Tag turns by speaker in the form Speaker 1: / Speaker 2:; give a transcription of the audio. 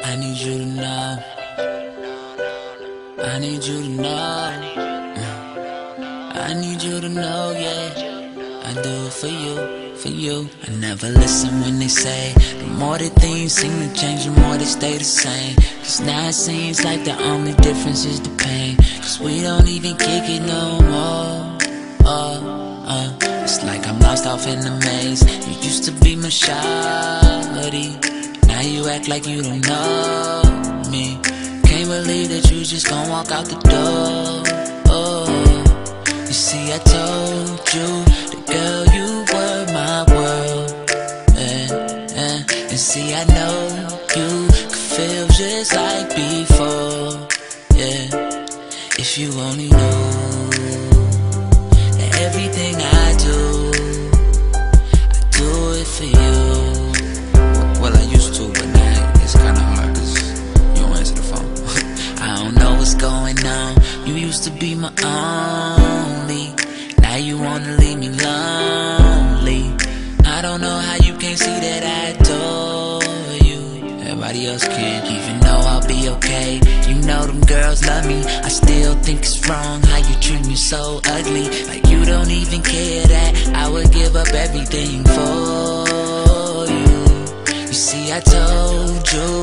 Speaker 1: I need you to know. I need you to know. I need you to know, yeah. I do it for you, for you. I never listen when they say the more that things seem to change, the more they stay the same. Cause now it seems like the only difference is the pain. Cause we don't even kick it no more. It's like I'm lost off in the maze. You used to be my shawty, now you act like you don't know me. Can't believe that you just gon' walk out the door. You see, I told you, the girl, you were my world. And see, I know you could feel just like before. Yeah, if you only knew that everything I do it for you. Well, I used to, but now it's kinda hard cause you don't answer the phone. I don't know what's going on. You used to be my only, now you wanna leave me lonely. I don't know how you can't see that I adore you. Everybody else can, even though I'll be okay. You know them girls love me, I still think it's wrong how you treat me so ugly. Like you don't even care that I would give up everything for you. You see, I told you